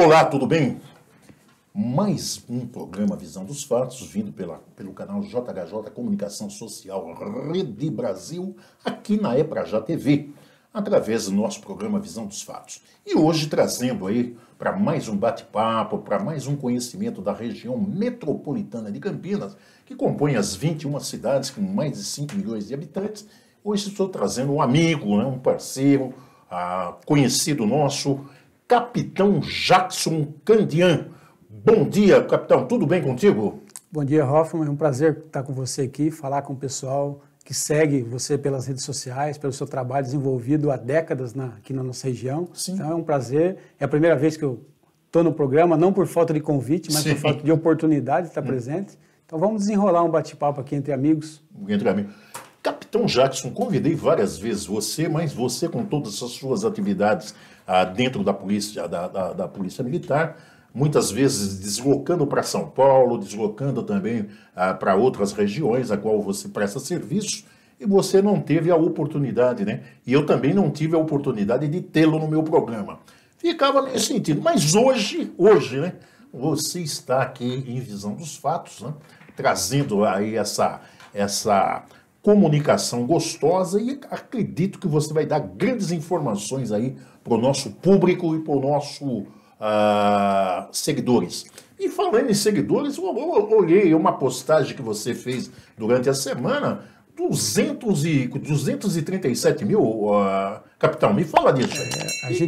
Olá, tudo bem? Mais um programa Visão dos Fatos, vindo pelo canal JHJ Comunicação Social Rede Brasil, aqui na EPRAJA TV, através do nosso programa Visão dos Fatos. E hoje trazendo aí para mais um bate-papo, para mais um conhecimento da região metropolitana de Campinas, que compõe as 21 cidades com mais de 5 milhões de habitantes. Hoje estou trazendo um amigo, um parceiro, conhecido nosso, Capitão Jackson Candian. Bom dia, capitão. Tudo bem contigo? Bom dia, Hoffman. É um prazer estar com você aqui, falar com o pessoal que segue você pelas redes sociais, pelo seu trabalho desenvolvido há décadas aqui na nossa região. Sim. Então é um prazer. É a primeira vez que eu estou no programa, não por falta de convite, mas Sim. por falta de oportunidade de estar presente. Então vamos desenrolar um bate-papo aqui entre amigos. Entre amigos. Capitão Jackson, convidei várias vezes você, mas você com todas as suas atividades dentro da polícia, da polícia militar, muitas vezes deslocando para São Paulo, deslocando também para outras regiões a qual você presta serviço, e você não teve a oportunidade, né? E eu também não tive a oportunidade de tê-lo no meu programa. Ficava nesse sentido. Mas hoje, né, você está aqui em Visão dos Fatos, né, trazendo aí essa comunicação gostosa, e acredito que você vai dar grandes informações aí para o nosso público e para o nosso seguidores. E falando em seguidores, eu olhei uma postagem que você fez durante a semana, 237 mil, capitão, me fala disso.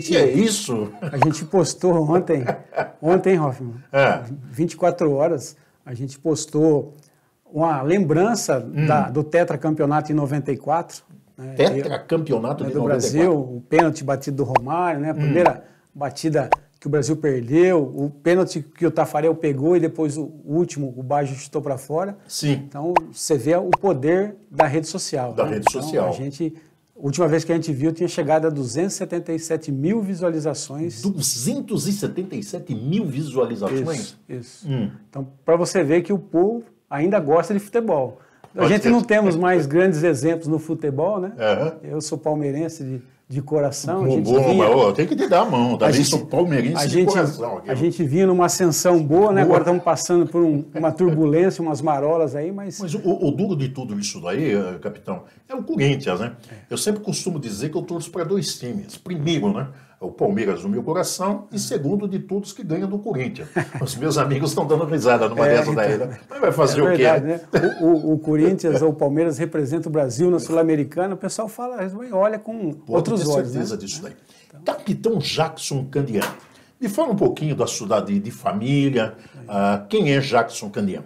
Que é isso? A gente postou ontem, Hoffman, 24 horas, a gente postou uma lembrança do tetracampeonato em 94. Né, tetracampeonato de 94. Do Brasil, o pênalti batido do Romário, né, a primeira batida que o Brasil perdeu, o pênalti que o Tafarel pegou e depois o último, o Baggio chutou para fora. Sim. Então, você vê o poder da rede social. Da rede social. A última vez que a gente viu, tinha chegado a 277 mil visualizações. 277 mil visualizações? Isso. Então, para você ver que o povo ainda gosta de futebol. A gente não temos mais grandes exemplos no futebol, né? Eu sou palmeirense de coração. Tem que te dar a mão, tá? Sou palmeirense de coração. A gente vinha numa ascensão boa, né? Agora estamos passando por uma turbulência, umas marolas aí, mas o duro de tudo isso daí, capitão, é o Corinthians, né? Eu sempre costumo dizer que eu torço para dois times. Primeiro, né? O Palmeiras no meu coração, e segundo de todos que ganham do Corinthians. Os meus amigos estão dando risada numa dessa daí, né? Mas vai fazer o quê? Né? O Corinthians ou o Palmeiras representa o Brasil na Sul-Americana, o pessoal fala, olha com outros olhos. Pode ter certeza disso daí. Capitão Jackson Candian, me fala um pouquinho da sua de família, quem é Jackson Candian?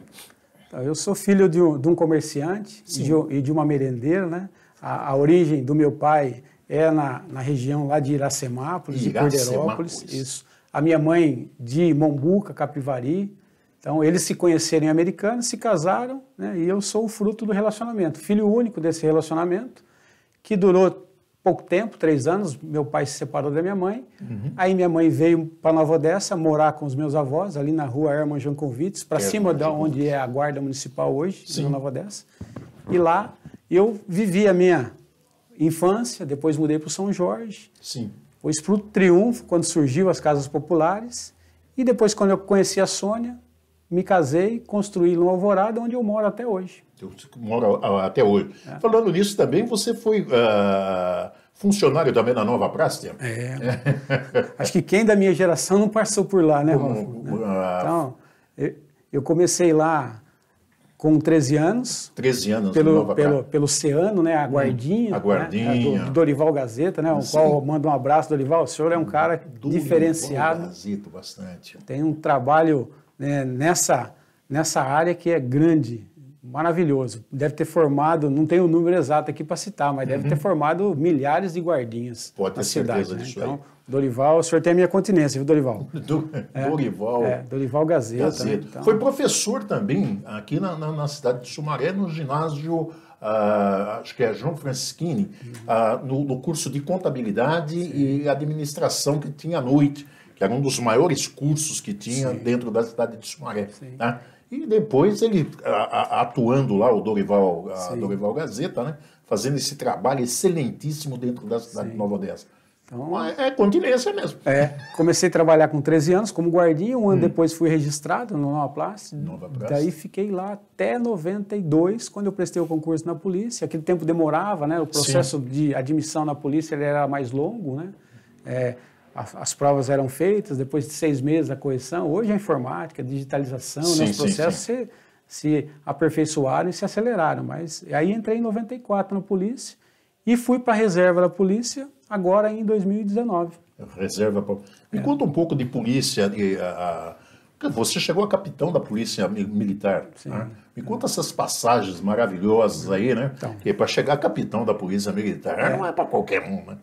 Eu sou filho de um comerciante e de uma merendeira, né? A origem do meu pai é na região lá de Iracemápolis, de Corderópolis. Isso. A minha mãe de Mombuca, Capivari. Então, eles se conheceram em Americana, se casaram, né? E eu sou o fruto do relacionamento. Filho único desse relacionamento, que durou pouco tempo, 3 anos. Meu pai se separou da minha mãe. Aí minha mãe veio para Nova Odessa morar com os meus avós, ali na rua Herman Jankovics, para cima de onde é a Guarda Municipal hoje, em Nova Odessa. E lá eu vivi a minha infância, depois mudei para o São Jorge, depois para o Triunfo, quando surgiu as casas populares, e depois, quando eu conheci a Sônia, me casei, construí no Alvorada, onde eu moro até hoje. Eu moro até hoje. Falando nisso também, você foi funcionário também na Nova Praça? Acho que quem da minha geração não passou por lá, né, Rolfo? Então, eu comecei lá com 13 anos. 13 anos, pelo Ceano, né? A Guardinha. A Guardinha. Né, do Dorival Gazeta, né? O qual mando um abraço, Dorival. O senhor é um cara diferenciado. Gazeta, bastante. Tem um trabalho, né, nessa área que é grande, maravilhoso. Deve ter formado, não tenho o número exato aqui para citar, mas deve ter formado milhares de guardinhas. Pode ter certeza disso, né? Então, Dorival, o senhor tem a minha continência, viu, Dorival? Dorival. Dorival Gazeta. Né? Então, foi professor também aqui na cidade de Sumaré, no ginásio, acho que é João Francisquini, no curso de contabilidade e administração que tinha à noite, que era um dos maiores cursos que tinha dentro da cidade de Sumaré. Tá? E depois ele, atuando lá, o Dorival Gazeta, né, fazendo esse trabalho excelentíssimo dentro da cidade de Nova Odessa. Então, é continência mesmo. Comecei a trabalhar com 13 anos como guardinha, um ano depois fui registrado no Nova Place. Daí fiquei lá até 92, quando eu prestei o concurso na polícia. Aquele tempo demorava, né? O processo de admissão na polícia ele era mais longo, né? As provas eram feitas, depois de 6 meses a correção. Hoje a informática, a digitalização, né? Os processos se aperfeiçoaram e se aceleraram. Mas aí entrei em 94 na polícia e fui para a reserva da polícia agora em 2019. Reserva. Me conta um pouco de polícia. Você chegou a capitão da polícia militar. Né? Me conta essas passagens maravilhosas aí, né? Então, porque para chegar a capitão da polícia militar não é para qualquer um, né?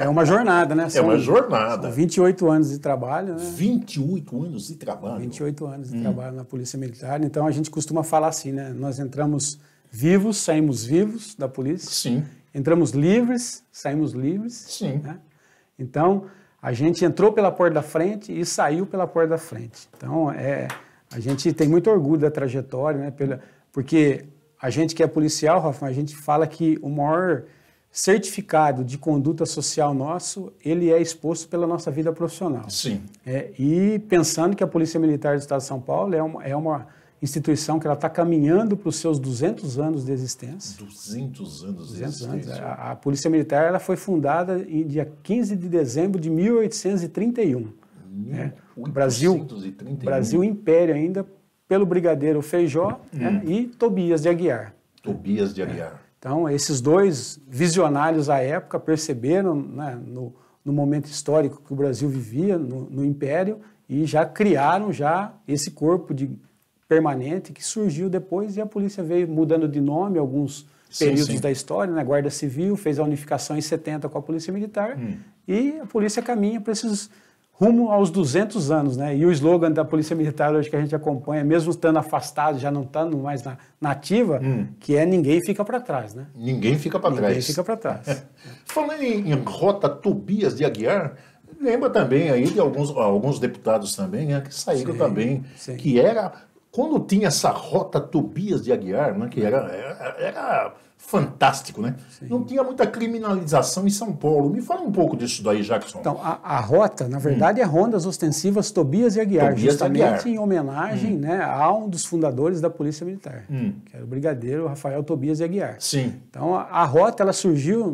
É uma jornada, né? É uma jornada. São 28 anos de trabalho, né? 28 anos de trabalho. 28 anos de trabalho na polícia militar. Então a gente costuma falar assim, né? Nós entramos vivos, saímos vivos da polícia. Sim. Entramos livres, saímos livres. Sim. Né? Então, a gente entrou pela porta da frente e saiu pela porta da frente. Então, a gente tem muito orgulho da trajetória, né? Porque a gente que é policial, Rafa, a gente fala que o maior certificado de conduta social nosso, ele é exposto pela nossa vida profissional. Sim. E pensando que a Polícia Militar do Estado de São Paulo é uma instituição que ela está caminhando para os seus 200 anos de existência. 200 anos de existência. A Polícia Militar ela foi fundada em dia 15 de dezembro de 1831. O Brasil Império ainda, pelo Brigadeiro Feijó e Tobias de Aguiar. Tobias de Aguiar. Então, esses dois visionários à época perceberam, né, no momento histórico que o Brasil vivia, no Império, e já criaram esse corpo permanente que surgiu depois e a polícia veio mudando de nome alguns períodos da história, né? Guarda Civil fez a unificação em 70 com a Polícia Militar e a polícia caminha para esses rumo aos 200 anos, né? E o slogan da Polícia Militar hoje que a gente acompanha, mesmo estando afastado, já não estando mais na ativa, que é ninguém fica para trás, né? Ninguém fica para trás. Ninguém fica para trás. Falando em Rota Tobias de Aguiar, lembra também aí de alguns deputados também, né, que saíram também, que era... Quando tinha essa Rota Tobias de Aguiar, né, que era fantástico, né? Sim. Não tinha muita criminalização em São Paulo. Me fala um pouco disso daí, Jackson. Então, a rota, na verdade, é Rondas Ostensivas Tobias de Aguiar, justamente em homenagem, né, a um dos fundadores da Polícia Militar, que era o Brigadeiro Rafael Tobias de Aguiar. Sim. Então, a rota ela surgiu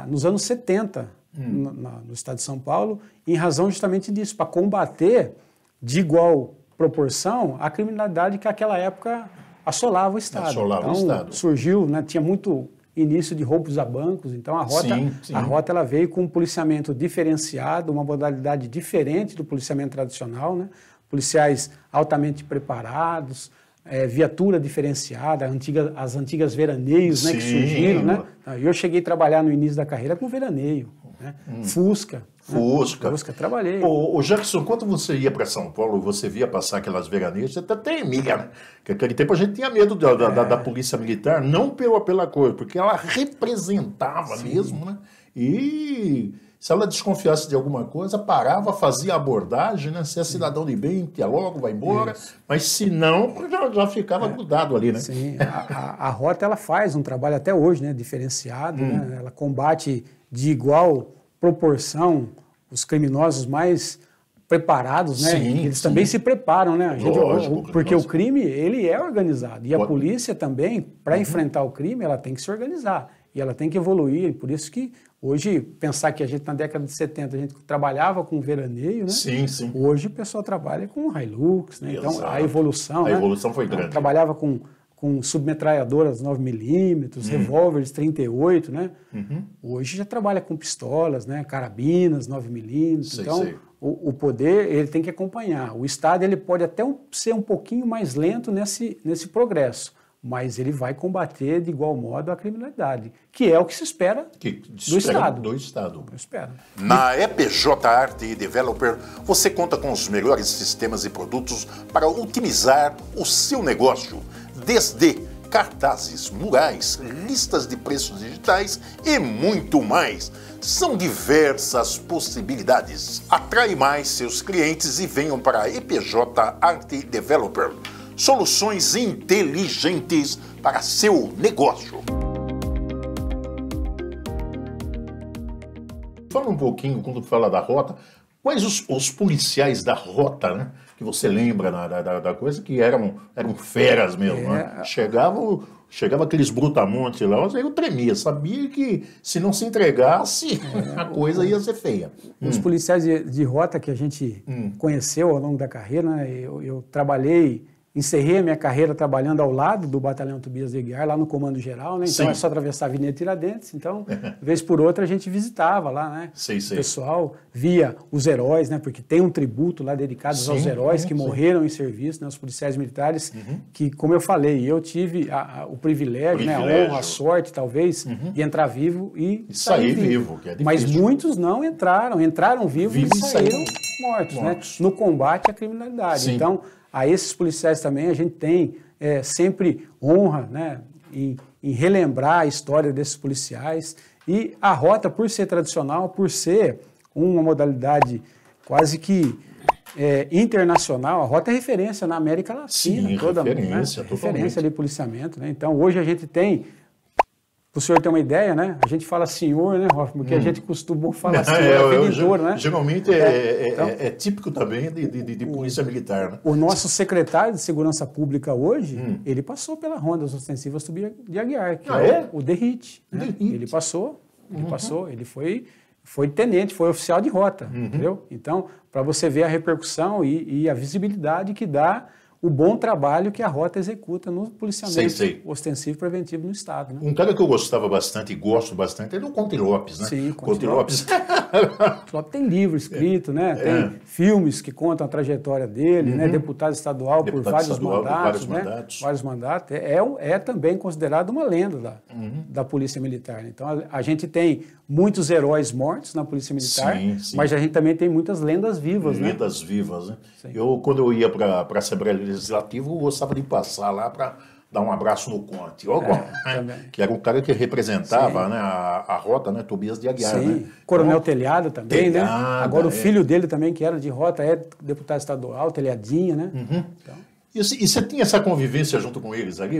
nos anos 70, no estado de São Paulo, em razão justamente disso, para combater de igual proporção a criminalidade que naquela época assolava o Estado. Surgiu, né, tinha muito início de roubos a bancos, então a rota ela veio com um policiamento diferenciado, uma modalidade diferente do policiamento tradicional, né? Policiais altamente preparados, viatura diferenciada, as antigas veraneios, né, que surgiram, né? Eu cheguei a trabalhar no início da carreira com veraneio, né? Fusca, trabalhei. Ô Jackson, quando você ia para São Paulo, você via passar aquelas veraneias, você até temia, né? Porque naquele tempo a gente tinha medo da Polícia Militar, não pela cor, porque ela representava mesmo, né? E se ela desconfiasse de alguma coisa, parava, fazia abordagem, né? Se é cidadão de bem, ia logo, vai embora. Isso. Mas se não, já ficava grudado ali, né? Sim, a rota ela faz um trabalho até hoje, né? Diferenciado, né? Ela combate de igual proporção os criminosos mais preparados, né? Eles também se preparam, né? Porque o crime, ele é organizado. E a polícia também, para enfrentar o crime, ela tem que se organizar. E ela tem que evoluir. Por isso que hoje, pensar que a gente na década de 70, a gente trabalhava com veraneio, né? Sim. Hoje o pessoal trabalha com Hilux, né? Então a evolução... A evolução foi grande. Trabalhava com submetralhadoras 9mm, revólveres 38, né? Hoje já trabalha com pistolas, né? Carabinas 9mm. Então, o poder, ele tem que acompanhar. O Estado, ele pode até ser um pouquinho mais lento nesse progresso, mas ele vai combater de igual modo a criminalidade, que é o que se espera do Estado. Do Estado. Eu espero. Na EPJ Art Developer, você conta com os melhores sistemas e produtos para otimizar o seu negócio. Desde cartazes, murais, listas de preços digitais e muito mais. São diversas possibilidades. Atrai mais seus clientes e venham para a EPJ Art Developer. Soluções inteligentes para seu negócio. fala um pouquinho, quando fala da rota, quais os policiais da rota, né? Que você lembra da coisa, que eram feras mesmo, né? Chegava aqueles brutamontes lá, eu tremia, sabia que se não se entregasse, a coisa ia ser feia. Os policiais de rota que a gente conheceu ao longo da carreira, né? Eu trabalhei, encerrei a minha carreira trabalhando ao lado do Batalhão Tobias de Aguiar, lá no Comando Geral, né? Então é só atravessar a Avenida Tiradentes. Então, vez por outra, a gente visitava lá, né? O pessoal via os heróis, né? Porque tem um tributo lá dedicado aos heróis que morreram em serviço, né? Os policiais militares, que, como eu falei, eu tive o privilégio, né? A honra, a sorte, talvez, de entrar vivo e sair vivo. Que é difícil. Mas muitos não entraram vivos e saíram mortos, né? No combate à criminalidade. Então, a esses policiais também a gente tem sempre honra, né, em relembrar a história desses policiais. E a rota, por ser tradicional, por ser uma modalidade quase que internacional, a rota é referência na América Latina. Sim, toda, referência de policiamento. Né? Então, hoje a gente tem, para o senhor ter uma ideia, né? A gente fala senhor, né, Hoffman? Porque a gente costuma falar senhor, né? Geralmente é típico também de polícia militar, né? O nosso secretário de Segurança Pública hoje, ele passou pela Ronda Ostensivas Tobias de Aguiar, que o Derrite. Né? Ele passou, ele foi tenente, foi oficial de rota, entendeu? Então, para você ver a repercussão e a visibilidade que dá o bom trabalho que a rota executa no policiamento ostensivo e preventivo no Estado. Né? Um cara que eu gostava bastante e gosto bastante é o Conte Lopes, né? Sim, Conte Lopes. Lopes tem livro escrito, né? Tem filmes que contam a trajetória dele, né? Deputado estadual por vários mandatos. Vários mandatos. É também considerado uma lenda da Polícia Militar. Né? Então, a gente tem muitos heróis mortos na Polícia Militar, mas a gente também tem muitas lendas vivas. Lendas vivas, né? Quando eu ia para a Assembleia Legislativa, eu gostava de passar lá para dar um abraço no Conte, que era um cara que representava, né, a rota, né, Tobias de Aguiar. Né? Coronel então, Telhado também, né? Agora o filho dele também, que era de rota, é deputado estadual, Telhadinho, né? Então. E você tinha essa convivência junto com eles ali,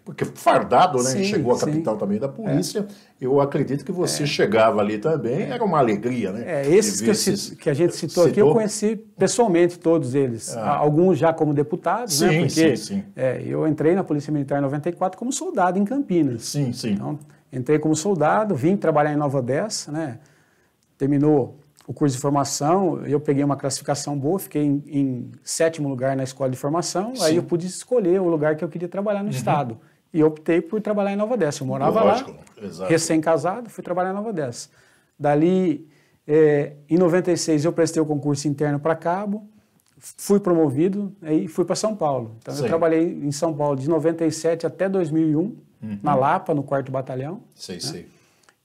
porque fardado, né? Chegou à capital também da polícia. Eu acredito que você chegava ali também, era uma alegria, né? Esses que a gente citou aqui, eu conheci pessoalmente todos eles. Alguns já como deputados, né? Porque eu entrei na Polícia Militar em 94 como soldado em Campinas. Então, entrei como soldado, vim trabalhar em Nova Odessa, né? Terminou o curso de formação, eu peguei uma classificação boa, fiquei em 7º lugar na escola de formação, aí eu pude escolher o lugar que eu queria trabalhar no Estado. E optei por trabalhar em Nova Odessa. Eu morava lá, recém-casado, fui trabalhar em Nova Odessa. Dali, em 96, eu prestei o concurso interno para cabo, fui promovido e fui para São Paulo. Então, eu trabalhei em São Paulo de 97 até 2001, na Lapa, no 4º Batalhão.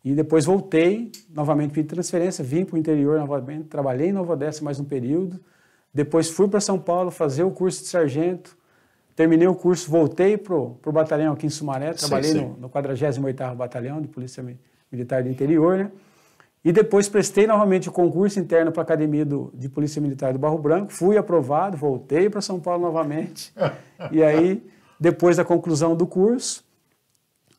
E depois voltei, novamente pedi transferência, vim para o interior novamente, trabalhei em Nova Odessa mais um período, depois fui para São Paulo fazer o curso de sargento, terminei o curso, voltei para o batalhão aqui em Sumaré, trabalhei no 48º Batalhão de Polícia Militar do Interior, né? E depois prestei novamente o concurso interno para a Academia de Polícia Militar do Barro Branco, fui aprovado, voltei para São Paulo novamente, e aí, depois da conclusão do curso,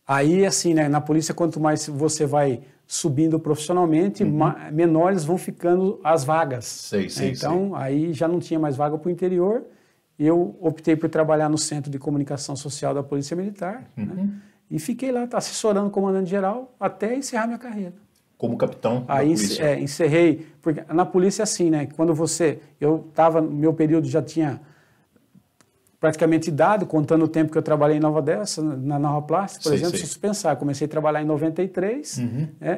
aí, assim, né, na polícia, quanto mais você vai subindo profissionalmente, menores vão ficando as vagas. Então, aí já não tinha mais vaga para o interior, e eu optei por trabalhar no Centro de Comunicação Social da Polícia Militar, né, e fiquei lá, assessorando o comandante-geral até encerrar minha carreira. Como capitão da polícia? Encerrei, porque na polícia é assim, né, quando eu estava, no meu período já tinha praticamente dado, contando o tempo que eu trabalhei em Nova Odessa, na Nova Plástica, por exemplo, se você pensar, comecei a trabalhar em 93,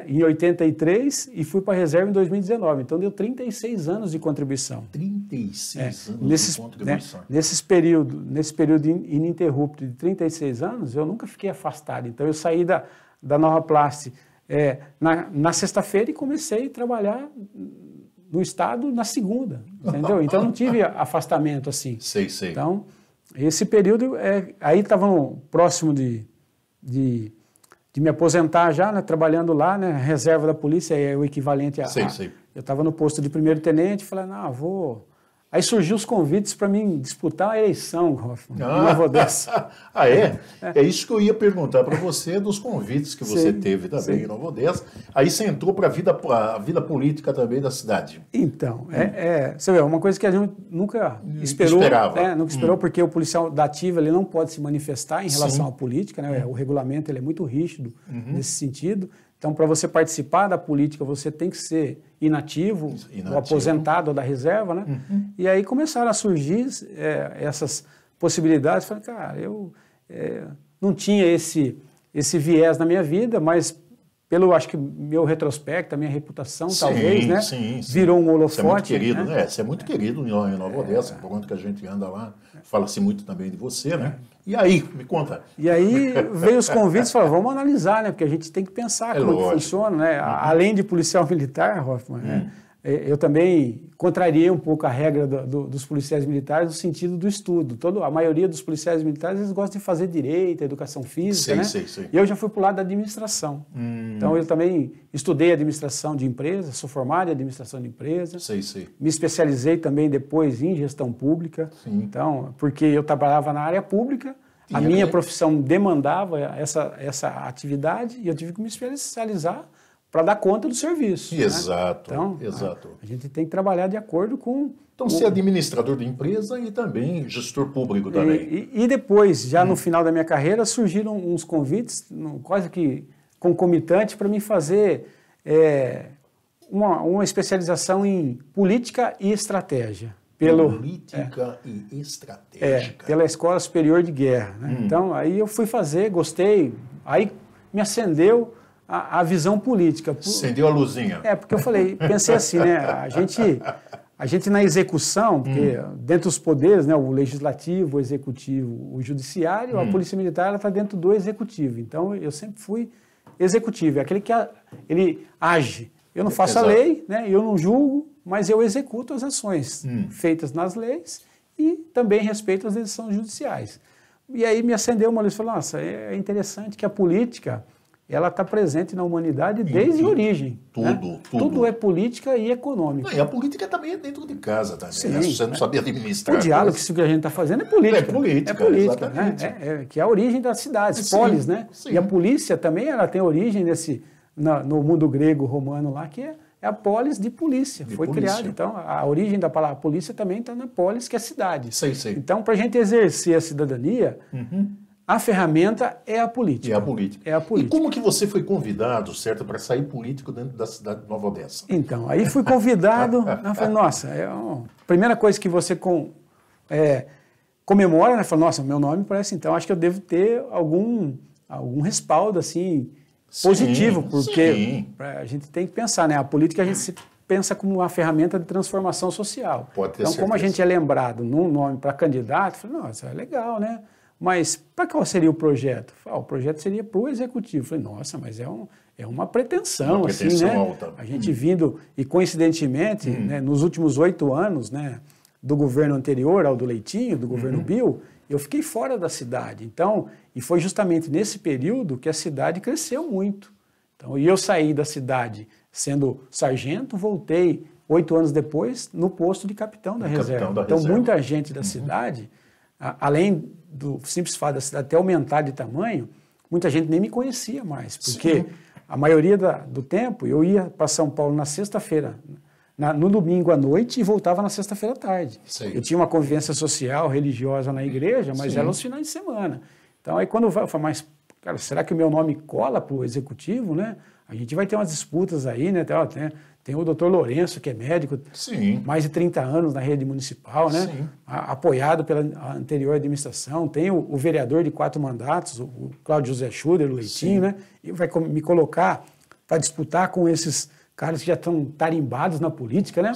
em 83 e fui para a reserva em 2019. Então, deu 36 anos de contribuição. 36 anos de contribuição. Nesse período ininterrupto de 36 anos, eu nunca fiquei afastado. Então, eu saí da Nova Plástica na sexta-feira e comecei a trabalhar no Estado na segunda, entendeu? Então, não tive afastamento assim. Então, esse período, aí estavam próximo de me aposentar já, né, trabalhando lá, né, reserva da polícia, é o equivalente a... Eu estava no posto de primeiro-tenente, falei, não, vou Aí surgiu os convites para mim disputar a eleição, Hoffman, em Nova Odessa. É? É isso que eu ia perguntar para você, dos convites que você teve também em Nova Odessa. Aí você entrou para a vida política também da cidade. Então, você vê, uma coisa que a gente nunca esperava. Nunca esperou, porque o policial da ativa ele não pode se manifestar em relação à política, né? O regulamento ele é muito rígido nesse sentido. Então, para você participar da política, você tem que ser inativo. Ou aposentado ou da reserva, né? E aí começaram a surgir essas possibilidades. Falei, cara, eu não tinha esse viés na minha vida, mas pelo, acho que, meu retrospecto, a minha reputação, talvez, né? Sim. Virou um holofote. Você é muito querido, né? Você é muito querido em Nova Odessa, por conta que a gente anda lá, fala-se muito também de você, né? E aí, me conta. E aí veio os convites e falaram, vamos analisar, né? Porque a gente tem que pensar como que funciona, né? Além de policial militar, Hoffman, né? Eu também contrariei um pouco a regra dos policiais militares no sentido do estudo. A maioria dos policiais militares eles gostam de fazer direito, educação física, né? E eu já fui para o lado da administração. Então eu também estudei administração de empresas, sou formado em administração de empresas. Me especializei também depois em gestão pública. Então, porque eu trabalhava na área pública, a minha profissão demandava essa atividade e eu tive que me especializar para dar conta do serviço. Exato, né? Então, exato. A gente tem que trabalhar de acordo com... Então, ser administrador de empresa e também gestor público também. E depois, já no final da minha carreira, surgiram uns convites, quase que concomitante, para mim fazer uma especialização em política e estratégia. Política e estratégia. Pela Escola Superior de Guerra. Né? Então, aí eu fui fazer, gostei, aí me acendeu a visão política. Acendeu a luzinha. Porque eu pensei assim, né? A gente na execução, porque dentro dos poderes, né, o legislativo, o executivo, o judiciário, a polícia militar está dentro do executivo. Então eu sempre fui executivo, é aquele que ele age. Eu não faço a lei, né? Eu não julgo, mas eu executo as ações feitas nas leis e também respeito as decisões judiciais. E aí me acendeu uma luz e falou, nossa, é interessante que a política ela está presente na humanidade desde a origem. Tudo é política e econômica. E a política também é dentro de casa também. Sim, né? Se você não sabia administrar. O diálogo que a gente está fazendo é política. É política, né? Que é a origem das cidades, polis, né? Sim. E a polícia também ela tem origem no mundo grego romano lá, que é a polis de polícia. Foi criada. Então, a origem da palavra polícia também está na polis, que é a cidade. Então, para a gente exercer a cidadania, a ferramenta é a política. É a política. E como que você foi convidado, certo, para sair político dentro da cidade de Nova Odessa? Então, aí fui convidado, eu falei, nossa, primeira coisa que você comemora, né? Falei, nossa, meu nome parece, então, acho que eu devo ter algum respaldo, assim, positivo, porque a gente tem que pensar, né? A política a gente se pensa como uma ferramenta de transformação social. Então, como a gente é lembrado num nome para candidato, eu falei, nossa, é legal, né? Mas para qual seria o projeto? O projeto seria para o executivo. Falei, nossa, mas é uma pretensão, assim, né? Alta. A gente vindo, e coincidentemente, né, nos últimos 8 anos, né, do governo anterior ao do Leitinho, do governo Bill, eu fiquei fora da cidade. Então, e foi justamente nesse período que a cidade cresceu muito. Então, e eu saí da cidade sendo sargento, voltei 8 anos depois no posto de capitão da reserva. Então, muita gente da cidade, além do simples fato da cidade ter aumentado de tamanho, muita gente nem me conhecia mais, porque a maioria do tempo eu ia para São Paulo na sexta-feira, no domingo à noite e voltava na sexta-feira à tarde. Eu tinha uma convivência social, religiosa na igreja, mas era aos finais de semana. Então aí quando eu falo, mas cara, será que o meu nome cola para o executivo, né? A gente vai ter umas disputas aí, né? Tem o doutor Lourenço, que é médico, mais de 30 anos na rede municipal, né? Apoiado pela anterior administração. Tem o vereador de 4 mandatos, o Cláudio José Schuder, o Leitinho, né? E vai me colocar para disputar com esses caras que já estão tarimbados na política, né?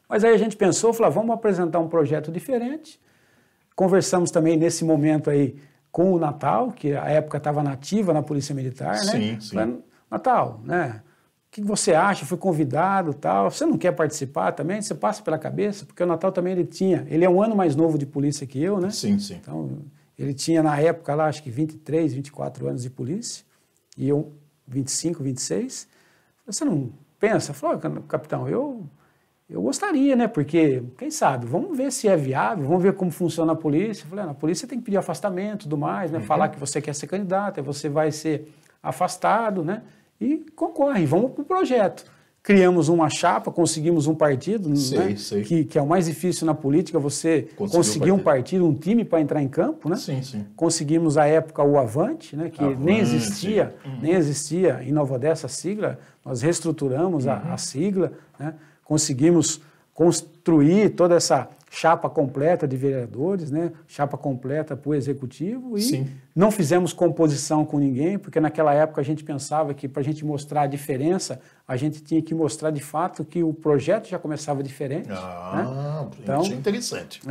Mas aí a gente pensou, falou, vamos apresentar um projeto diferente. Conversamos também nesse momento aí com o Natal, que a época estava nativa na Polícia Militar, né? Falei, Natal, né? O que você acha? Fui convidado, tal. Você não quer participar também? Você passa pela cabeça? Porque o Natal também ele é um ano mais novo de polícia que eu, né? Então, ele tinha na época lá, acho que 23, 24 anos de polícia, e eu 25, 26. Você não pensa? Falou, capitão, eu gostaria, né? Porque, quem sabe, vamos ver se é viável, vamos ver como funciona a polícia. Eu falei, na polícia tem que pedir afastamento e tudo mais, né? Falar que você quer ser candidato, aí você vai ser afastado, né? E concorre, vamos para o projeto. Criamos uma chapa, conseguimos um partido, né? Que é o mais difícil na política, você conseguir um partido, um time para entrar em campo, né? Conseguimos, à época, o Avante, né? Que nem existia em Nova Odessa a sigla, nós reestruturamos a sigla, né? Conseguimos construir toda essa chapa completa de vereadores, né? Chapa completa para o executivo e não fizemos composição com ninguém, porque naquela época a gente pensava que para a gente mostrar a diferença, a gente tinha que mostrar de fato que o projeto já começava diferente. Né? Então, isso é interessante.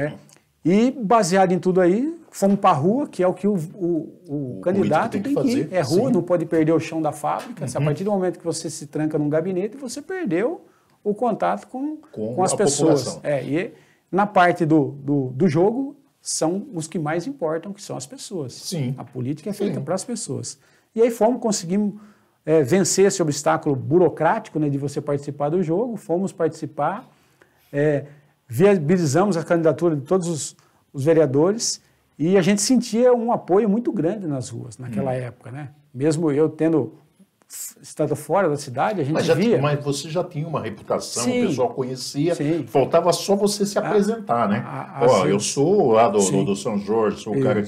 E baseado em tudo aí, fomos para a rua, que é o que o candidato tem que ir. É rua, não pode perder o chão da fábrica. A partir do momento que você se tranca num gabinete, você perdeu o contato com as pessoas. E na parte do jogo, são os que mais importam, que são as pessoas. A política é feita para as pessoas. E aí conseguimos vencer esse obstáculo burocrático, né, de você participar do jogo, fomos participar, viabilizamos a candidatura de todos os vereadores e a gente sentia um apoio muito grande nas ruas naquela época, né? Mesmo eu estando fora da cidade, a gente via... Mas você já tinha uma reputação, o pessoal conhecia, faltava só você se apresentar, né? Eu sou lá do São Jorge, sou o cara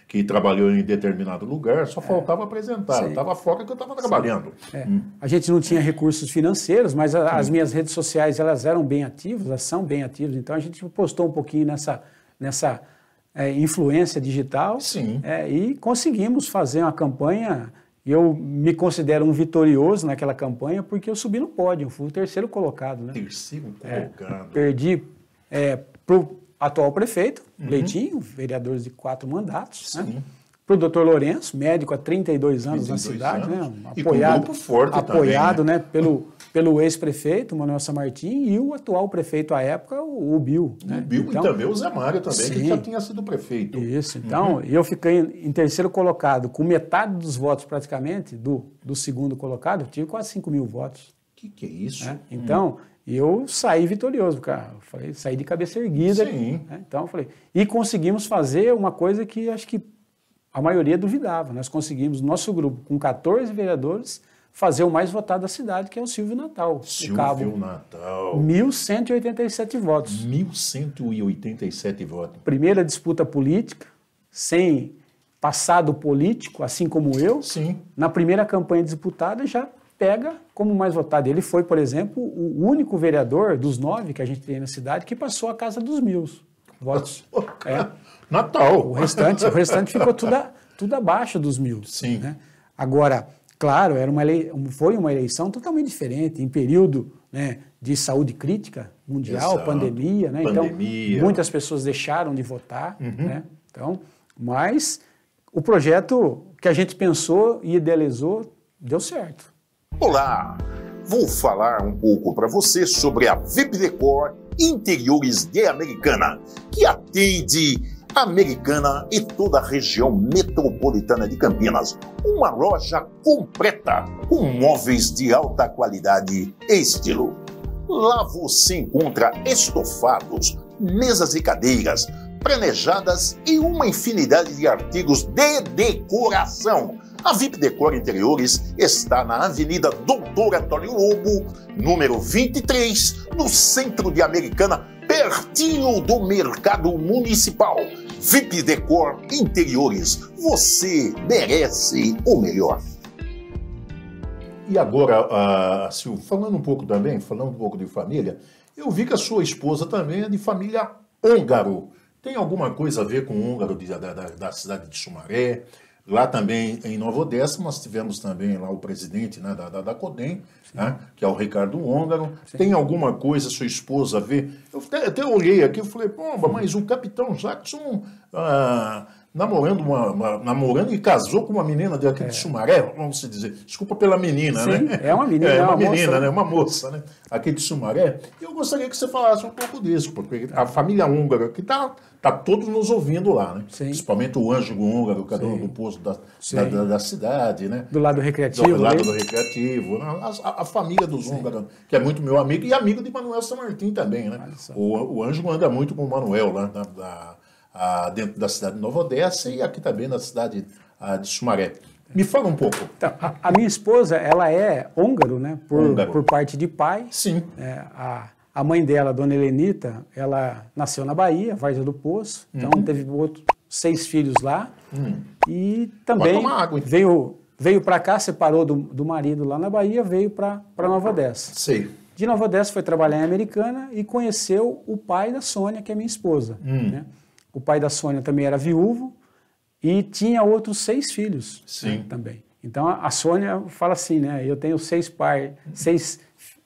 que trabalhou em determinado lugar, só faltava apresentar, eu estava fora que eu estava trabalhando. A gente não tinha recursos financeiros, mas as minhas redes sociais, elas eram bem ativas, elas são bem ativas, então a gente postou um pouquinho nessa influência digital e conseguimos fazer uma campanha. Eu me considero um vitorioso naquela campanha porque eu subi no pódio, fui o terceiro colocado. Né? Terceiro colocado. Perdi para o atual prefeito, Leitinho, vereador de 4 mandatos, né? Para o doutor Lourenço, médico há 32 anos na cidade, né? Apoiado né? pelo ex-prefeito, Manuel Samartim, e o atual prefeito à época, o Bill. Né? O Bill então, e também o Zé Mário também, que já tinha sido prefeito. Isso, então eu fiquei em terceiro colocado, com metade dos votos praticamente do segundo colocado, eu tive quase 5 mil votos. Que é isso? Então, eu saí vitorioso, cara. Saí de cabeça erguida. Né? Então, e conseguimos fazer uma coisa que acho que a maioria duvidava. Nós conseguimos, nosso grupo, com 14 vereadores, fazer o mais votado da cidade, que é o Silvio Natal. Silvio Natal. 1.187 votos. 1.187 votos. Primeira disputa política, sem passado político, assim como eu. Na primeira campanha disputada, já pega como mais votado. Ele foi, por exemplo, o único vereador dos 9 que a gente tem na cidade que passou a casa dos 1.000 votos. Natal. O restante ficou tudo abaixo dos 1.000. Né? Agora, claro, foi uma eleição totalmente diferente, em período, né, de saúde crítica mundial, pandemia, né? Então, muitas pessoas deixaram de votar. Né? Então, mas o projeto que a gente pensou e idealizou deu certo. Olá! Vou falar um pouco para você sobre a VIP Decor Interiores de Americana, que atende Americana e toda a região metropolitana de Campinas. Uma loja completa com móveis de alta qualidade e estilo. Lá você encontra estofados, mesas e cadeiras, planejadas e uma infinidade de artigos de decoração. A VIP Decor Interiores está na Avenida Doutor Antônio Lobo, número 23, no centro de Americana, pertinho do Mercado Municipal. VIP Decor Interiores, você merece o melhor. E agora, Silvio, falando um pouco de família, eu vi que a sua esposa também é de família húngaro. Tem alguma coisa a ver com o húngaro da cidade de Sumaré? Lá também em Nova Odessa, nós tivemos também lá o presidente, né, da CODEM, né, que é o Ricardo Húngaro. Tem alguma coisa sua esposa a ver? Eu até olhei aqui e falei, mas o capitão Jackson namorando e casou com uma menina daqui de Sumaré, vamos dizer. Desculpa pela menina, sim, né? É uma menina, uma menina, né? Uma moça, né? Aqui de Sumaré. E eu gostaria que você falasse um pouco disso, porque a família húngara que tá todos nos ouvindo lá, né? Sim. Principalmente o Ângelo húngaro, que é dono do posto da cidade, né? Do lado recreativo. Do lado do recreativo. A família dos húngaros, que é muito meu amigo, e amigo de Manuel San Martín também, né? O Ângelo anda muito com o Manuel lá dentro da cidade de Nova Odessa e aqui também na cidade de Sumaré. Me fala um pouco. Então, a minha esposa, ela é húngaro, né? Por parte de pai. Sim. A mãe dela, Dona Helenita, ela nasceu na Bahia, Várzea do Poço. Então, teve 6 filhos lá. E também tomar água, veio para cá, separou do marido lá na Bahia, veio para Nova Odessa. Sei. De Nova Odessa foi trabalhar em Americana e conheceu o pai da Sônia, que é minha esposa. Né? O pai da Sônia também era viúvo e tinha outros 6 filhos. Sim. Né, também. Então a Sônia fala assim, né? Eu tenho 6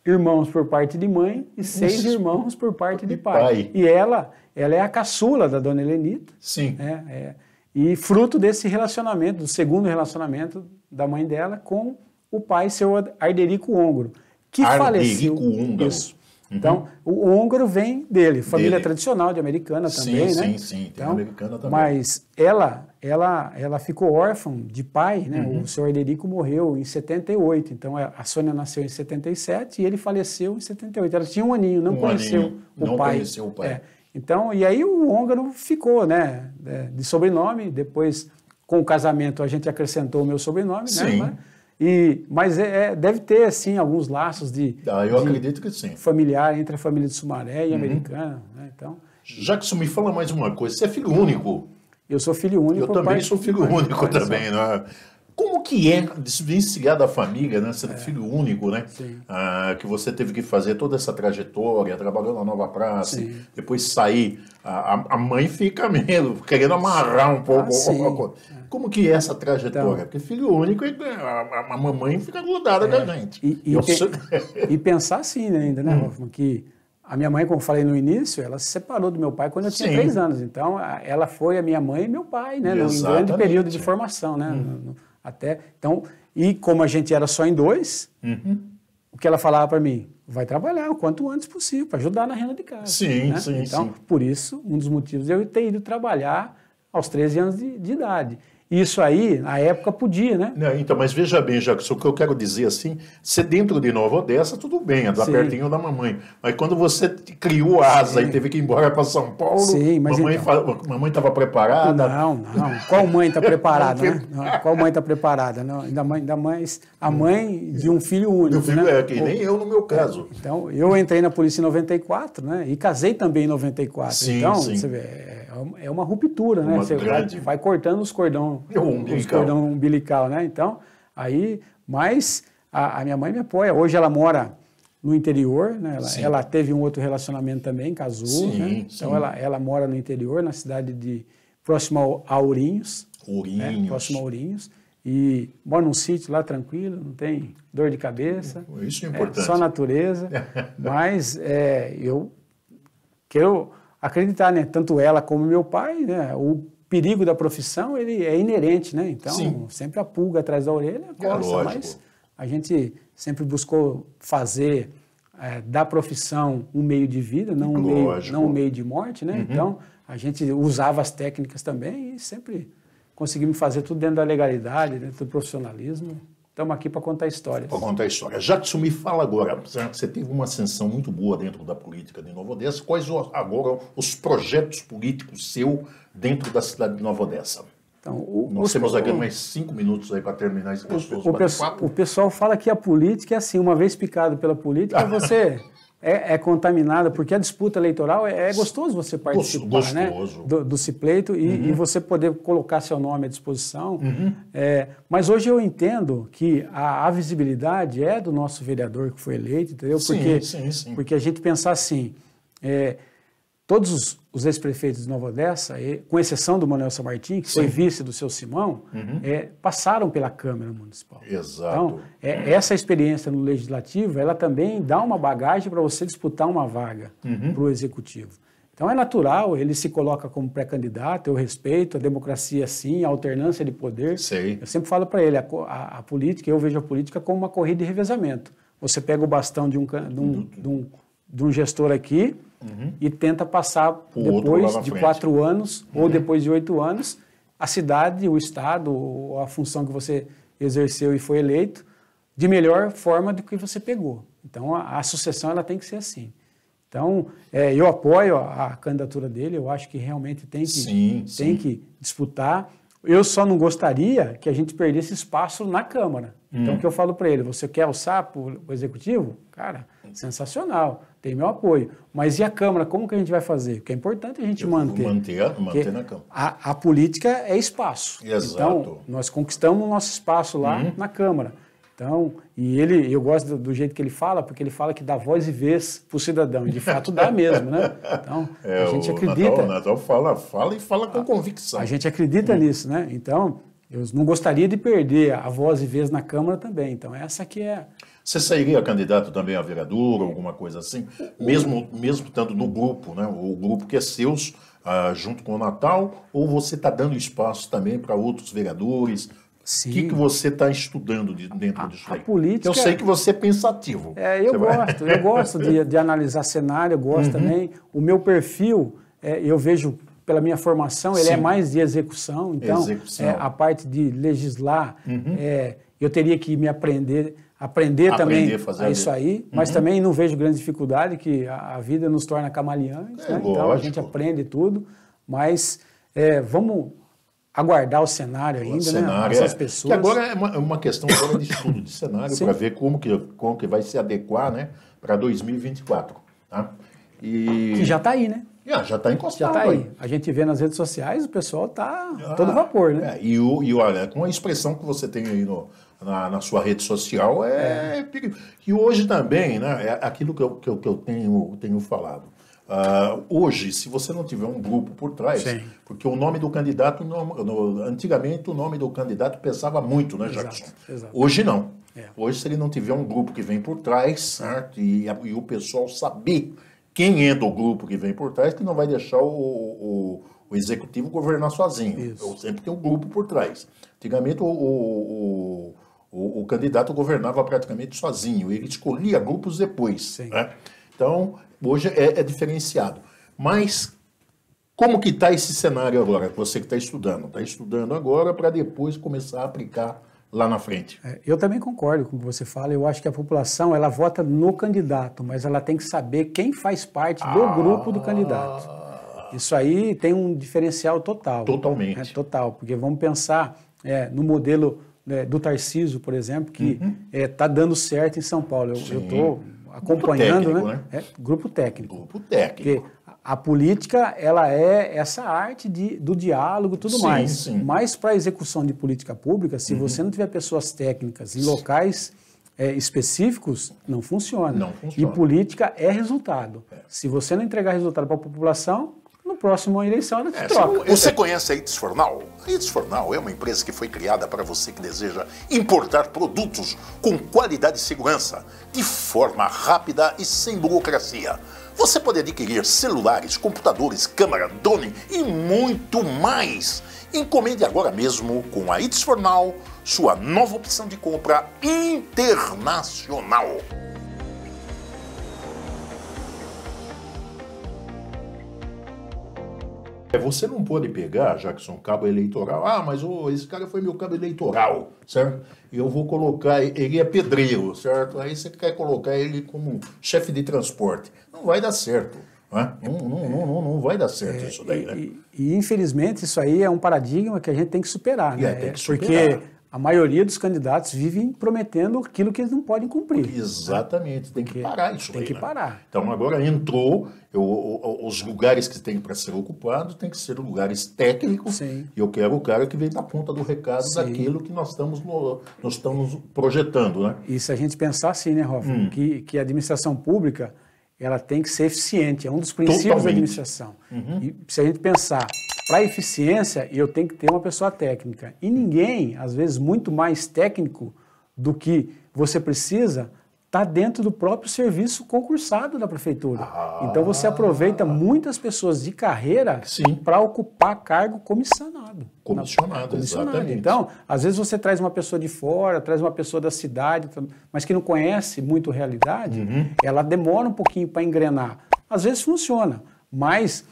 irmãos por parte de mãe e 6 irmãos por parte de pai. E ela é a caçula da Dona Helenita. Sim. E fruto desse relacionamento, do segundo relacionamento da mãe dela com o pai, seu Arderico húngaro, que faleceu. Húngaro. Isso. Então, o húngaro vem dele, família tradicional de Americana também, sim, né? Sim, então, Americana também. Mas ela ficou órfã de pai, né? O seu Arderico morreu em 78, então a Sônia nasceu em 77 e ele faleceu em 78. Ela tinha um aninho, não conheceu o pai. Conheceu o pai. Então, e aí o húngaro ficou, né? De sobrenome, depois com o casamento a gente acrescentou o meu sobrenome, sim. né? Mas deve ter, assim, alguns laços eu acredito que sim. Familiar entre a família de Sumaré e Americana. Né? Então, já que isso me fala mais uma coisa, você é filho único? Eu sou filho único. Eu também sou filho único também, né? Como que é desvencilhar da família, né? Ser filho único, né? Que você teve que fazer toda essa trajetória, trabalhando na Nova Praça, depois sair. A mãe fica mesmo, querendo amarrar um pouco. Como que é essa trajetória? Então, porque filho único, a mamãe fica grudada com a gente. E pensar assim, né, ainda, né, Hoffman, que a minha mãe, como falei no início, ela se separou do meu pai quando eu tinha 3 anos. Então, ela foi a minha mãe e meu pai, né? Num grande período de formação, né? Então, e como a gente era só em 2, o que ela falava para mim? Vai trabalhar o quanto antes possível, para ajudar na renda de casa. Então, por isso, um dos motivos de eu ter ido trabalhar aos 13 anos de idade. Isso aí, na época, podia, né? Então, mas veja bem, Jacques, o que eu quero dizer assim, ser dentro de Nova Odessa, tudo bem, andar pertinho da mamãe. Mas quando você criou asa e teve que ir embora para São Paulo, mamãe estava preparada? Não. Qual mãe está preparada, né? Qual mãe está preparada? Não, ainda mais a mãe de um filho único. Né? Que nem eu no meu caso. Então, eu entrei na polícia em 94, né? E casei também em 94. Então, você vê, é uma ruptura, né? Você vai cortando os cordões umbilical, né? Então, mas a minha mãe me apoia. Hoje ela mora no interior, né? Ela teve um outro relacionamento também, casou, né? Então ela mora no interior, na cidade próximo a Ourinhos. Próximo a Ourinhos. E mora num sítio lá tranquilo, não tem dor de cabeça. Isso é importante. Só natureza. Mas eu quero acreditar, né? Tanto ela como meu pai, né? O perigo da profissão, ele é inerente, né? Então, sempre a pulga atrás da orelha, mas a gente sempre buscou fazer da profissão um meio de vida, não um meio de morte, né? Então, a gente usava as técnicas também e sempre conseguimos fazer tudo dentro da legalidade, dentro do profissionalismo. Estamos aqui para contar histórias. Para contar histórias. Jackson, me fala agora, você teve uma ascensão muito boa dentro da política de Nova Odessa. Quais agora os projetos políticos seus dentro da cidade de Nova Odessa? Então, nós temos aqui mais 5 minutos aí para terminar esse gostoso bate-papo. O pessoal fala que a política é assim, uma vez picado pela política, você é contaminada, porque a disputa eleitoral é gostoso você participar, né, do cipleito e você poder colocar seu nome à disposição. Mas hoje eu entendo que a visibilidade é do nosso vereador que foi eleito, entendeu? Porque a gente pensar assim, todos os ex-prefeitos de Nova Odessa, com exceção do Manuel San Martín, que foi vice do seu Simão, passaram pela Câmara Municipal. Exato. Então, essa experiência no Legislativo, ela também dá uma bagagem para você disputar uma vaga para o Executivo. Então é natural, ele se coloca como pré-candidato, eu respeito, a democracia sim, a alternância de poder. Sei. Eu sempre falo para ele, a política, eu vejo a política como uma corrida de revezamento. Você pega o bastão de um gestor aqui e tenta passar depois de 4 anos ou depois de 8 anos, a cidade, o Estado, ou a função que você exerceu e foi eleito, de melhor forma do que você pegou. Então, a sucessão ela tem que ser assim. Então, eu apoio a candidatura dele, eu acho que realmente tem que disputar. Eu só não gostaria que a gente perdesse espaço na Câmara. Então, o que eu falo para ele, você quer alçar para o Executivo? Cara, sensacional, tem meu apoio. Mas e a Câmara, como que a gente vai fazer? Porque é importante a gente manter na Câmara. A política é espaço. Exato. Então, nós conquistamos o nosso espaço lá na Câmara. Então, eu gosto do jeito que ele fala, porque ele fala que dá voz e vez para o cidadão, e de fato dá mesmo, né? Então, a gente acredita... O Natal fala com convicção. A gente acredita nisso, né? Então, eu não gostaria de perder a voz e vez na Câmara também. Então, essa aqui é... Você sairia candidato também a vereador, alguma coisa assim? Mesmo estando no grupo, né? O grupo que é seus, junto com o Natal, ou você está dando espaço também para outros vereadores? O que você está estudando dentro disso aí? A política... Eu sei que você é pensativo. Eu gosto de analisar cenário, eu gosto também. O meu perfil, eu vejo pela minha formação, ele é mais de execução. Então, a parte de legislar, eu teria que me aprender também a isso aí, mas também não vejo grande dificuldade, que a vida nos torna camaleões, né? Então a gente aprende tudo, mas vamos aguardar o cenário ainda, né? Essas pessoas. Que agora é uma questão agora de estudo de cenário para ver como que vai se adequar, né, para 2024. Tá? Que já está aí, né? Já está encostado. Já está aí. A gente vê nas redes sociais, o pessoal está todo vapor, né? E olha, com a expressão que você tem aí na sua rede social, perigo. E hoje também, né, é aquilo que eu tenho falado. Hoje, se você não tiver um grupo por trás, porque o nome do candidato, antigamente o nome do candidato pesava muito, né, Jackson? Exato. Hoje não. Hoje, se ele não tiver um grupo que vem por trás, certo? E o pessoal saber quem é do grupo que vem por trás, que não vai deixar o executivo governar sozinho. Sempre tem um grupo por trás. Antigamente o candidato governava praticamente sozinho, ele escolhia grupos depois. Né? Então, hoje é diferenciado. Mas como que está esse cenário agora, você que está estudando? Está estudando agora para depois começar a aplicar lá na frente. Eu também concordo com o que você fala. Eu acho que a população, ela vota no candidato, mas ela tem que saber quem faz parte do grupo do candidato. Isso aí tem um diferencial total. Totalmente. Total, porque vamos pensar no modelo do Tarcísio, por exemplo, que está dando certo em São Paulo. Eu estou acompanhando, grupo técnico, grupo técnico. Grupo técnico. Porque a política, ela é essa arte do diálogo e tudo mais. Sim. Mas para a execução de política pública, se você não tiver pessoas técnicas em locais específicos, não funciona. E política é resultado. Se você não entregar resultado para a população, no próximo eleição ela te troca. Você conhece a It's for Now? A It's for Now é uma empresa que foi criada para você que deseja importar produtos com qualidade e segurança, de forma rápida e sem burocracia. Você pode adquirir celulares, computadores, câmera, drone e muito mais. Encomende agora mesmo com a It's for Now, sua nova opção de compra internacional. Você não pode pegar, Jackson, cabo eleitoral. Mas esse cara foi meu cabo eleitoral, certo? E eu vou colocar, ele é pedreiro, certo? Aí você quer colocar ele como chefe de transporte. Não vai dar certo. Né? Não vai dar certo isso daí, né? E infelizmente isso aí é um paradigma que a gente tem que superar, né? Tem que superar. Porque a maioria dos candidatos vivem prometendo aquilo que eles não podem cumprir. Exatamente, tem que parar isso aí. Tem que parar. Então agora entrou, os lugares que tem para ser ocupados tem que ser lugares técnicos. Sim. E eu quero o cara que vem da ponta do recado daquilo que nós estamos projetando, né? E se a gente pensar assim, né, Rafa, que a administração pública ela tem que ser eficiente, é um dos princípios da administração. E se a gente pensar para eficiência, eu tenho que ter uma pessoa técnica. E ninguém, às vezes, muito mais técnico do que você precisa, está dentro do próprio serviço concursado da prefeitura. Então você aproveita muitas pessoas de carreira para ocupar cargo comissionado. Comissionado, exatamente. Então, às vezes você traz uma pessoa de fora, traz uma pessoa da cidade, mas que não conhece muito a realidade, ela demora um pouquinho para engrenar. Às vezes funciona, mas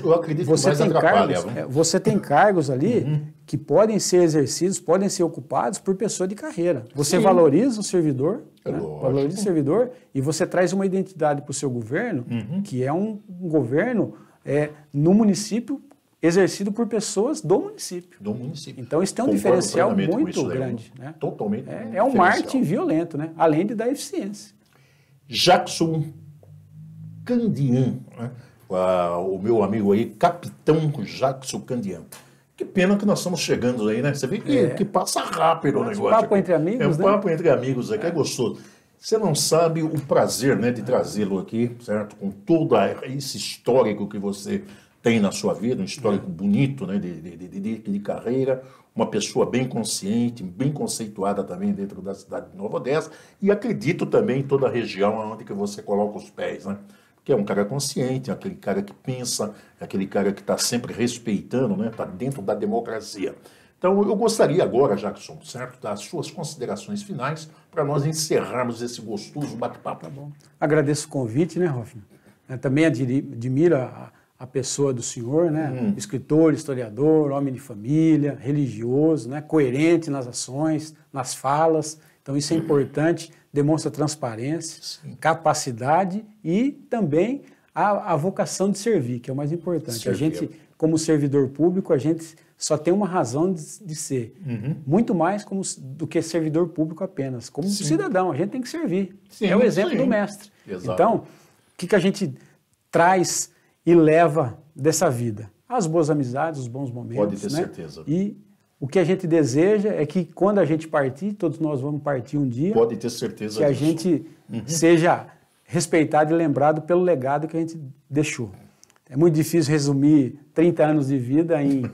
eu acredito que mais atrapalha. Você tem cargos ali que podem ser exercidos, podem ser ocupados por pessoa de carreira. Você valoriza o servidor, valoriza o servidor e você traz uma identidade para o seu governo, que é um governo no município exercido por pessoas do município. Então isso tem um diferencial muito grande. Né? Totalmente. É um marketing violento, né? Além de dar eficiência. Jackson Candian, né? O meu amigo aí, Capitão Jackson Candian. Que pena que nós estamos chegando aí, né? Você vê que passa rápido o negócio. Papo aqui. Entre amigos, né? Papo entre amigos aqui, é gostoso. Você não sabe o prazer, né, de trazê-lo aqui, certo? Com todo esse histórico que você tem na sua vida, um histórico bonito, né, de carreira, uma pessoa bem consciente, bem conceituada também dentro da cidade de Nova Odessa, e acredito também em toda a região onde que você coloca os pés, né? Que é um cara consciente, aquele cara que pensa, aquele cara que está sempre respeitando, né? Está dentro da democracia. Então, eu gostaria agora, Jackson, certo, das suas considerações finais para nós encerrarmos esse gostoso bate-papo. Tá bom. Agradeço o convite, né, Hoffman? Também admiro a pessoa do senhor, né? Escritor, historiador, homem de família, religioso, né? Coerente nas ações, nas falas. Então, isso é importante, demonstra transparência, capacidade e também a vocação de servir, que é o mais importante. A gente, como servidor público, a gente só tem uma razão de ser. Muito mais do que servidor público apenas. Como cidadão, a gente tem que servir. É o exemplo do mestre. Exato. Então, o que a gente traz e leva dessa vida? As boas amizades, os bons momentos. Pode ter certeza. E o que a gente deseja é que quando a gente partir, todos nós vamos partir um dia. Pode ter certeza que a gente seja respeitado e lembrado pelo legado que a gente deixou. É muito difícil resumir 30 anos de vida em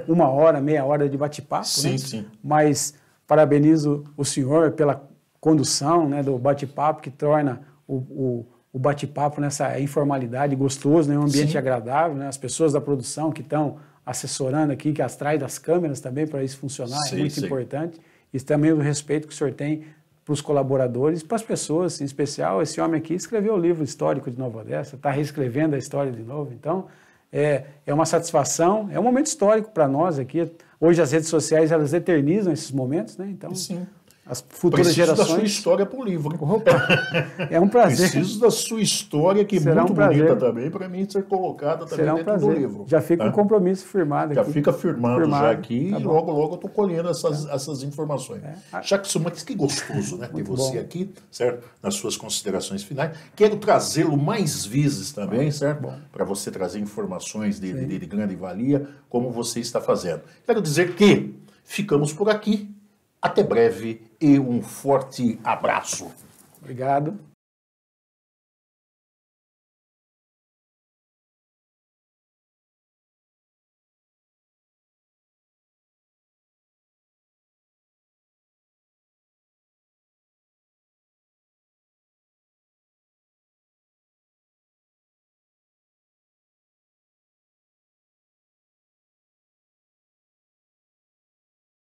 uma hora, meia hora de bate-papo. Né? Mas parabenizo o senhor pela condução, né, do bate-papo, que torna o bate-papo nessa informalidade gostoso, né, um ambiente agradável. Né? As pessoas da produção que estão assessorando aqui, que atrás das câmeras também, para isso funcionar, é muito importante. E também o respeito que o senhor tem para os colaboradores, para as pessoas, em especial, esse homem aqui escreveu o livro histórico de Nova Odessa, está reescrevendo a história de novo, então é uma satisfação, é um momento histórico para nós aqui. Hoje as redes sociais, elas eternizam esses momentos, né? Então, as futuras gerações... Preciso da sua história para o livro. Opa, é um prazer. Preciso da sua história, que é muito bonita também, para mim ser colocada também dentro do livro. Já fica um compromisso firmado aqui. Já fica firmado já aqui, e logo eu estou colhendo essas informações. Jackson, mas que gostoso, né, ter você aqui, certo? Nas suas considerações finais. Quero trazê-lo mais vezes também, certo? Para você trazer informações de grande valia, como você está fazendo. Quero dizer que ficamos por aqui. Até breve e um forte abraço. Obrigado.